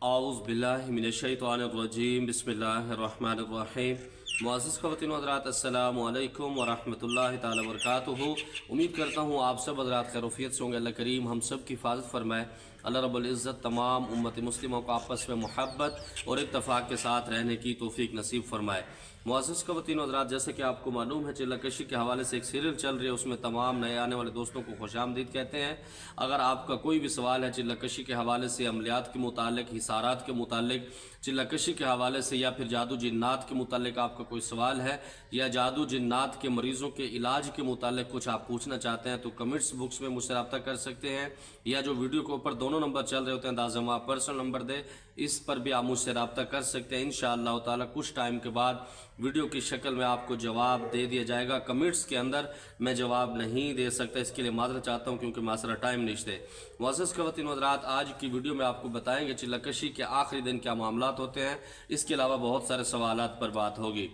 आऊज़ु बिल्लाहि मिनश्शैतानिर्रजीम बिस्मिल्लाहिर्रहमानिर्रहीम। मुअज़्ज़िज़ ख़वातीन व हज़रात, अस्सलामु अलैकुम व रहमतुल्लाहि तआला व बरकातुहू। उम्मीद करता हूँ आप सब हज़रात खैरियत से होंगे। अल्लाह करीम हम सब की हिफाज़त फरमाए। अल्लाह रब्बुल इज़्ज़त तमाम उम्मत मुस्लिमों को आपस में मोहब्बत और इत्तफ़ाक़ के साथ रहने की तौफ़ीक नसीब फरमाए। मुअज़्ज़िज़ ख़वातीन व हज़रात, जैसे कि आपको मालूम है चिल्लाकशी के हवाले से एक सीरियल चल रही है, उसमें तमाम नए आने वाले दोस्तों को खुशामदीद कहते हैं। अगर आपका कोई भी सवाल है चिल्लाकशी के हवाले से, अमलियात के मुतालिक, हिसारात के मुतालिक, चिल्लाकशी के हवाले से, या फिर जादू जिन्नात के मुतालिक आपका कोई सवाल है, या जादू जिन्नात के मरीज़ों के इलाज के मुतालिक कुछ आप पूछना चाहते हैं, तो कमेंट्स बुक्स में मुझसे रब्ता कर सकते हैं, या जो वीडियो के ऊपर दोनों नंबर चल रहे होते हैं, दाज़मा पर्सनल नंबर दे, इस पर भी आप मुझसे रब्ता कर सकते हैं। इंशाअल्लाह ताला कुछ टाइम के बाद वीडियो की शक्ल में आपको जवाब दे दिया जाएगा। कमेंट्स के अंदर मैं जवाब नहीं दे सकता, इसके लिए माज़रत चाहता हूँ क्योंकि मासरा टाइम नहीं थे। मुअज़्ज़िज़ ख़वातीन व हज़रात, आज की वीडियो में आपको बताएंगे चिल्लाकशी के आखिरी दिन क्या मामलात होते हैं। इसके अलावा बहुत सारे सवालात पर बात होगी।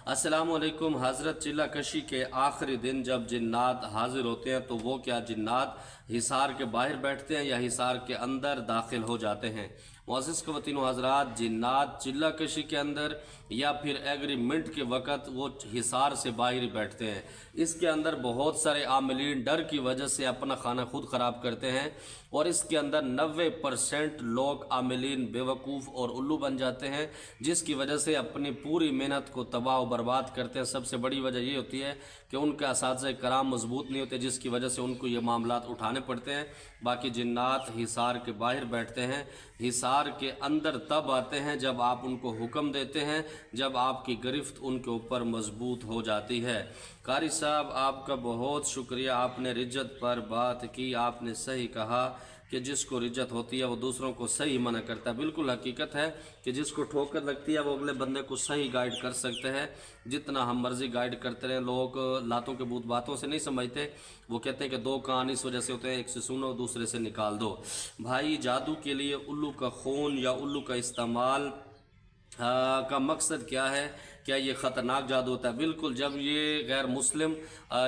अस्सलामु अलैकुम हज़रत, चिल्लाकशी के आखिरी दिन जब जिन्नात हाजिर होते हैं तो वो क्या जिन्नात हिसार के बाहर बैठते हैं या हिसार के अंदर दाखिल हो जाते हैं? मुअज़्ज़िज़ ख़वातीन व हज़रात, जिन्नात चिल्लाकशी के अंदर या फिर एग्रीमेंट के वक़्त वो हिसार से बाहर बैठते हैं। इसके अंदर बहुत सारे आमिलीन डर की वजह से अपना खाना खुद ख़राब करते हैं और इसके अंदर 90% लोग आमिलीन बेवकूफ़ और उल्लू बन जाते हैं, जिसकी वजह से अपनी पूरी मेहनत को तबाह और बर्बाद करते हैं। सबसे बड़ी वजह ये होती है कि उनके असातिज़े कराम मजबूत नहीं होते, जिसकी वजह से उनको ये मामलात उठाने पड़ते हैं। बाकी जिन्नात हिसार के बाहर बैठते हैं, हिसार के अंदर तब आते हैं जब आप उनको हुक्म देते हैं, जब आपकी गिरफ्त उनके ऊपर मजबूत हो जाती है। कारी साहब, आपका बहुत शुक्रिया, आपने रिज्जत पर बात की। आपने सही कहा कि जिसको रिज्जत होती है वो दूसरों को सही मना करता है। बिल्कुल हकीकत है कि जिसको ठोकर लगती है वो अगले बंदे को सही गाइड कर सकते हैं। जितना हम मर्जी गाइड करते रहें, लोग लातों के बूत बातों से नहीं समझते। वो कहते हैं कि दो कान इस वजह से होते हैं, एक से सुनो दूसरे से निकाल दो। भाई, जादू के लिए उल्लू का खून या उल्लू का इस्तेमाल का मकसद क्या है? क्या ये ख़तरनाक जादू होता है? बिल्कुल, जब ये गैर मुस्लिम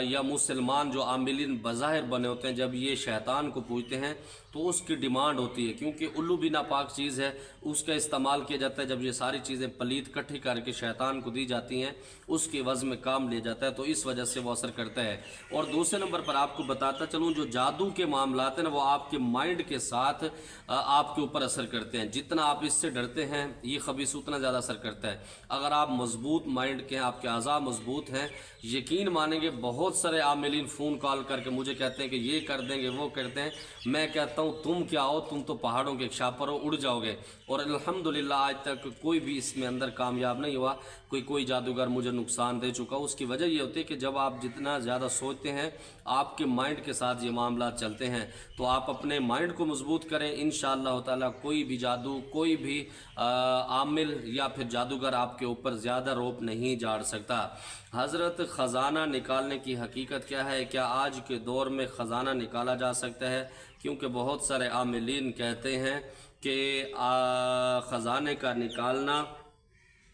या मुसलमान जो आमिलीन बज़ाहिर बने होते हैं, जब ये शैतान को पूजते हैं तो उसकी डिमांड होती है, क्योंकि उल्लू भी नापाक चीज़ है, उसका इस्तेमाल किया जाता है। जब ये सारी चीज़ें पलीत इकट्ठी करके शैतान को दी जाती हैं, उसके वज़ में काम लिया जाता है, तो इस वजह से वो असर करता है। और दूसरे नंबर पर आपको बताता चलूँ, जो जादू के मामलात हैं ना, वो आपके माइंड के साथ आपके ऊपर असर करते हैं। जितना आप इससे डरते हैं, ये खबीस उतना ज़्यादा असर करता है। अगर आप मजबूत माइंड के हैं, आपके आज़ा मजबूत हैं, यकीन मानेंगे बहुत सारे आमिलीन फ़ोन कॉल करके मुझे कहते हैं कि ये कर देंगे, वो करते हैं। मैं कहता हूँ तुम क्या हो, तुम तो पहाड़ों के शापर हो, उड़ जाओगे। और अल्हम्दुलिल्लाह आज तक कोई भी इसमें अंदर कामयाब नहीं हुआ, कोई जादूगर मुझे नुकसान दे चुका। उसकी वजह ये होती है कि जब आप जितना ज़्यादा सोचते हैं, आपके माइंड के साथ ये मामला चलते हैं, तो आप अपने माइंड को मजबूत करें। इंशाअल्लाह ताला कोई भी जादू, कोई भी आमिल या फिर जादूगर आपके ऊपर ज़्यादा रोप नहीं झाड़ सकता। हज़रत, ख़जाना निकालने की हकीकत क्या है? क्या आज के दौर में ख़जाना निकाला जा सकता है? क्योंकि बहुत सारे आमिलीन कहते हैं कि ख़जाने का निकालना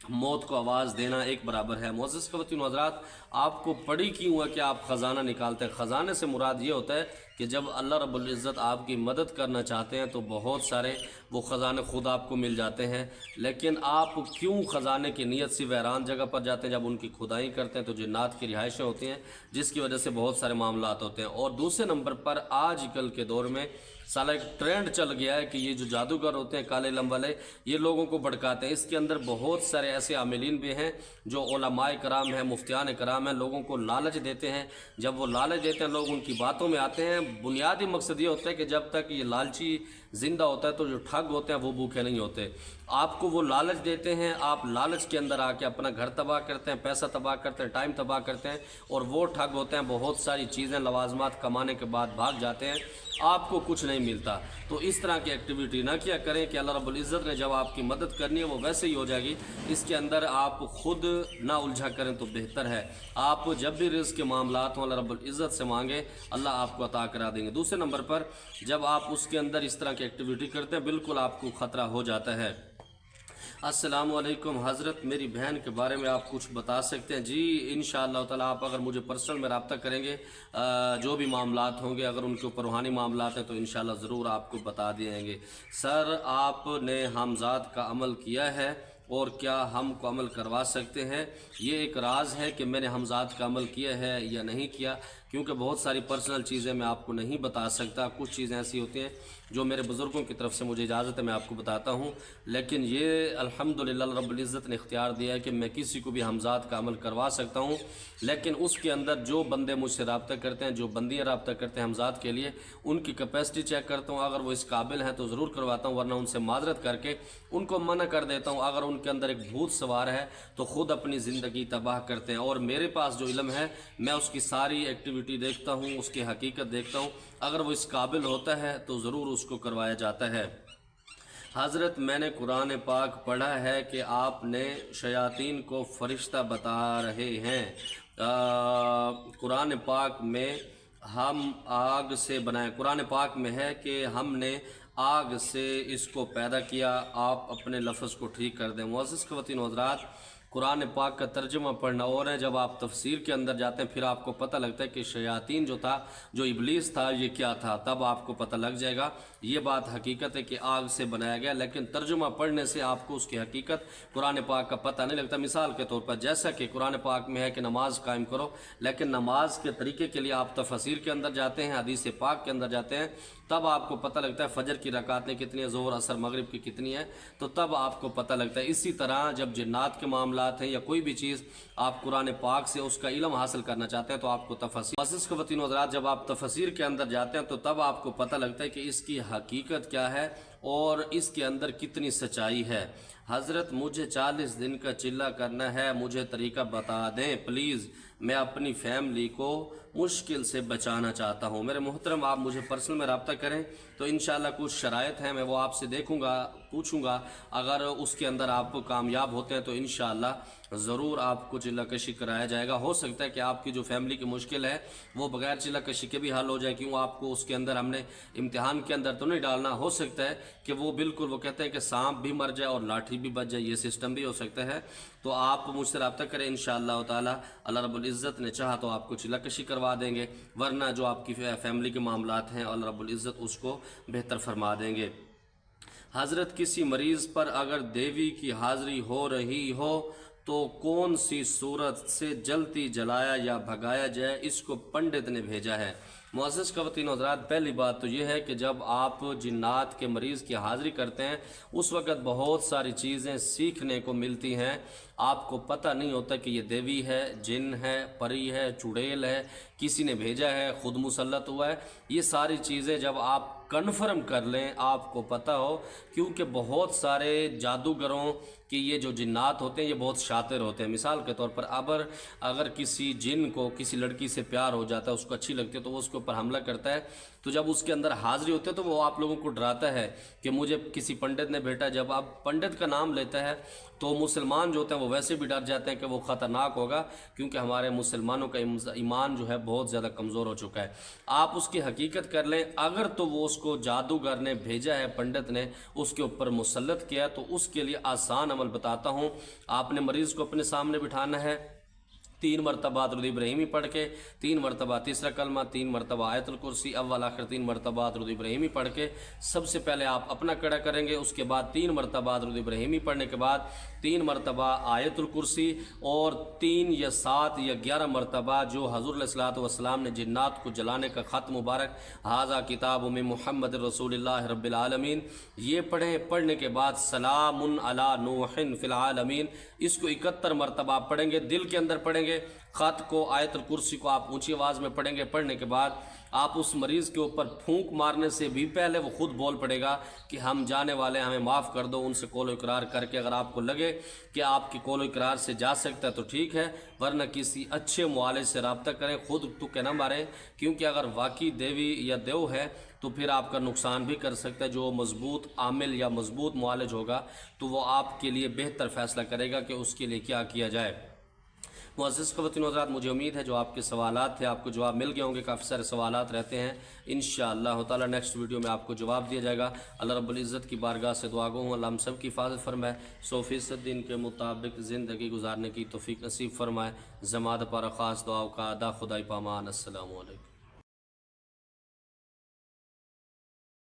मौत को आवाज़ देना एक बराबर है। मुअज़्ज़िज़ ख़वातीन व हज़रात, आपको पड़ी क्यों है कि आप ख़जाना निकालते हैं? ख़जाने से मुराद ये होता है कि जब अल्लाह रब्बुल इज़्ज़त आपकी मदद करना चाहते हैं तो बहुत सारे वो ख़जाने खुद आपको मिल जाते हैं। लेकिन आप क्यों ख़जाने की नीयत से वैरान जगह पर जाते हैं? जब उनकी खुदाई करते हैं तो जिन्नात की रिहाइशें होती हैं, जिसकी वजह से बहुत सारे मामलात होते हैं। और दूसरे नंबर पर आजकल के दौर में साला एक ट्रेंड चल गया है कि ये जो जादूगर होते हैं काले लम वाले, ये लोगों को भड़काते हैं। इसके अंदर बहुत सारे ऐसे आमिलीन भी हैं जो उलमाए कराम हैं, मुफ्तियान कराम हैं, लोगों को लालच देते हैं। जब वो लालच देते हैं, लोग उनकी बातों में आते हैं। बुनियादी मकसद ये होता है कि जब तक ये लालची जिंदा होता है तो जो ठग होते हैं वो भूखे नहीं होते। आपको वो लालच देते हैं, आप लालच के अंदर आके अपना घर तबाह करते हैं, पैसा तबाह करते हैं, टाइम तबाह करते हैं, और वो ठग होते हैं। बहुत सारी चीज़ें लवाजमात कमाने के बाद भाग जाते हैं, आपको कुछ नहीं मिलता। तो इस तरह की एक्टिविटी ना किया करें कि अल्लाह रब्बुल इज़्ज़त ने जब आपकी मदद करनी है वो वैसे ही हो जाएगी। इसके अंदर आप खुद ना उलझा करें तो बेहतर है। आप जब भी रिज़्क़ के मामलात हों, अल्लाह रब्बुल इज़्ज़त से मांगे, अल्लाह आपको अता करा देंगे। दूसरे नंबर पर जब आप उसके अंदर इस तरह की एक्टिविटी करते हैं, बिल्कुल आपको ख़तरा हो जाता है। अस्सलाम वालेकुम हज़रत, मेरी बहन के बारे में आप कुछ बता सकते हैं? जी इंशाअल्लाह ताला, आप अगर मुझे पर्सनल में रब्ता करेंगे, जो भी मामलात होंगे, अगर उनके ऊपर रूहानी मामलात हैं तो इंशाअल्लाह ज़रूर आपको बता देंगे। सर, आपने हमज़ाद का अमल किया है और क्या हमको अमल करवा सकते हैं? ये एक राज है कि मैंने हमज़ाद का अमल किया है या नहीं किया, क्योंकि बहुत सारी पर्सनल चीज़ें मैं आपको नहीं बता सकता। कुछ चीज़ें ऐसी होती हैं जो मेरे बुज़ुर्गों की तरफ से मुझे इजाज़त है, मैं आपको बताता हूँ। लेकिन ये अल्हम्दुलिल्लाह रब्बुल इज़्ज़त ने इख्तियार दिया है कि मैं किसी को भी हमज़ाद का अमल करवा सकता हूँ। लेकिन उसके अंदर जो बंदे मुझसे रब्ता करते हैं, जो बंदियाँ रब्ता करते हैं हमज़ाद के लिए, उनकी कैपेसिटी चेक करता हूँ। अगर वो इस काबिल हैं तो ज़रूर करवाता हूँ, वरना उनसे माजरत करके उनको मना कर देता हूँ। अगर उनके अंदर एक भूत सवार है तो ख़ुद अपनी ज़िंदगी तबाह करते हैं। और मेरे पास जो इल्म है, मैं उसकी सारी एक्टिविटी देखता हूँ, उसकी हकीकत देखता हूँ। अगर वो इस काबिल होता है तो ज़रूर उसको करवाया जाता है। हज़रत, मैंने कुरान पाक पढ़ा है कि आपने शयातीन को फ़रिश्ता बता रहे हैं। कुरान पाक में हम आग से बनाए, कुरान पाक में है कि हमने आग से इसको पैदा किया। आप अपने लफ्ज़ को ठीक कर दें। मुअज़्ज़िज़ ख़वातीन व हज़रात, कुरान पाक का तर्जुमा पढ़ना और है, जब आप तफसीर के अंदर जाते हैं फिर आपको पता लगता है कि शयातीन जो था, जो इब्लीस था, ये क्या था, तब आपको पता लग जाएगा। ये बात हकीकत है कि आग से बनाया गया, लेकिन तर्जुमा पढ़ने से आपको उसकी हकीकत कुरान पाक का पता नहीं लगता। मिसाल के तौर पर, जैसा कि कुरान पाक में है कि नमाज कायम करो, लेकिन नमाज के तरीके के लिए आप तफसीर के अंदर जाते हैं, हदीस पाक के अंदर जाते हैं, तब आपको पता लगता है फजर की रकातें कितनी है, ज़ोहर असर मगरिब की कितनी है, तो तब आपको पता लगता है। इसी तरह जब जिन्नात के मामलात हैं या कोई भी चीज़ आप कुरान पाक से उसका इल्म हासिल करना चाहते हैं तो आपको तफसीर, मुअज़्ज़िज़ ख़वातीन व हज़रात, जब आप तफसीर के अंदर जाते हैं तो तब आपको पता लगता है कि इसकी हकीकत क्या है और इसके अंदर कितनी सच्चाई है। हज़रत, मुझे 40 दिन का चिल्ला करना है, मुझे तरीका बता दें प्लीज़। मैं अपनी फैमिली को मुश्किल से बचाना चाहता हूँ। मेरे मोहतरम, आप मुझे पर्सनल में रब्ता करें तो इंशाअल्लाह कुछ शराइत हैं, मैं वो आपसे देखूँगा, पूछूँगा। अगर उसके अंदर आप कामयाब होते हैं तो इंशाअल्लाह ज़रूर आपको चिल्ला कशी कराया जाएगा। हो सकता है कि आपकी जो फैमिली की मुश्किल है वो बगैर चिल्ला कशी के भी हल हो जाए। क्यों, आपको उसके अंदर हमने इम्तिहान के अंदर तो नहीं डालना। हो सकता है कि वो बिल्कुल, वो कहते हैं कि सांप भी मर जाए और लाठी भी बच जाए, ये सिस्टम भी हो सकता है। तो आप मुझसे रब्ता करें, इंशाअल्लाह ताला अल्लाह रब्बुल इज़्ज़त ने चाहा तो आपको चिल्ला कशी करवा देंगे, वरना जो आपकी फैमिली के मामलात हैं अल्लाह रब्बुल इज़्ज़त उसको बेहतर फरमा देंगे। हज़रत, किसी मरीज़ पर अगर देवी की हाज़िरी हो रही हो तो कौन सी सूरत से जलती जलाया या भगाया जाए, इसको पंडित ने भेजा है। मुअज़्ज़िज़ ख़वातीन व हज़रात, पहली बात तो यह है कि जब आप जिन्नात के मरीज़ की हाज़िरी करते हैं उस वक़्त बहुत सारी चीज़ें सीखने को मिलती हैं। आपको पता नहीं होता कि ये देवी है, जिन है, परी है, चुड़ैल है, किसी ने भेजा है, ख़ुद मुसल्लत हुआ है। ये सारी चीज़ें जब आप कन्फर्म कर लें, आपको पता हो, क्योंकि बहुत सारे जादूगरों कि ये जो जिन्नात होते हैं ये बहुत शातिर होते हैं। मिसाल के तौर पर अगर किसी जिन को किसी लड़की से प्यार हो जाता है, उसको अच्छी लगती है, तो वो उसके ऊपर हमला करता है। तो जब उसके अंदर हाज़िरी होती है तो वो आप लोगों को डराता है कि मुझे किसी पंडित ने भेटा। जब आप पंडित का नाम लेता है तो मुसलमान जो होते हैं वो वैसे भी डर जाते हैं कि वो ख़तरनाक होगा, क्योंकि हमारे मुसलमानों का ईमान जो है बहुत ज़्यादा कमज़ोर हो चुका है। आप उसकी हकीकत कर लें, अगर तो वो उसको जादूगर ने भेजा है, पंडित ने उसके ऊपर मुसल्लत किया, तो उसके लिए आसान अमल बताता हूँ। आपने मरीज़ को अपने सामने बिठाना है, 3 मरतबा दुरूद इब्राहिमी पढ़ के, 3 मरतबा तीसरा कलमा, 3 मरतबा आयतुल कुर्सी, अव्वल आखिर 3 मरतबा दुरूद इब्राहिमी पढ़ के सबसे पहले आप अपना कड़ा करेंगे। उसके बाद 3 मरतबा दुरूद इब्राहिमी पढ़ने के बाद 3 मरतबा आयतुल कुर्सी और 3 या 7 या 11 मरतबा जो हज़ूर अलैहिस्सलातु वस्सलाम ने जिन्नात को जलाने का ख़त मुबारक, हाज़ा किताब में मुहम्मद रसूलुल्लाह रब्बिल आलमीन, ये पढ़ें। पढ़ने के बाद सलामुन अला नूहिन फ़िल आलमीन, इसको 71 मरतबा पढ़ेंगे, दिल के अंदर पढ़ेंगे। ख़त को, आयतुल कुर्सी को आप ऊंची आवाज़ में पढ़ेंगे। पढ़ने के बाद आप उस मरीज़ के ऊपर फूंक मारने से भी पहले वो खुद बोल पड़ेगा कि हम जाने वाले, हमें माफ़ कर दो। उनसे कौल इकरार करके अगर आपको लगे कि आपकी कौल इकरार से जा सकता है तो ठीक है, वरना किसी अच्छे मुआलिज से रब्ता करें, खुद तुक्के ना मारें, क्योंकि अगर वाकई देवी या देव है तो फिर आपका नुकसान भी कर सकता है। जो मजबूत आमिल या मजबूत मुआलिज होगा तो वो आपके लिए बेहतर फ़ैसला करेगा कि उसके लिए क्या किया जाए। मुअज़्ज़िज़ ख़वातीन व हज़रात, मुझे उम्मीद है जो आपके सवालात थे आपको जवाब मिल गए होंगे। काफ़ी सारे सवालात रहते हैं, इंशाअल्लाह ताला नेक्स्ट वीडियो में आपको जवाब दिया जाएगा। अल्लाह रब्बुल इज़्ज़त की बारगाह से दुआ गो हूँ अल्लाह हम सब की हिफाज़त फरमाए, 100% दिन के मुताबिक ज़िंदगी गुजारने की तौफ़ीक नसीब फरमाए। ज़मात पर ख़ास दुआओं का अदा खुदाई पामान। अस्सलामु अलैकुम।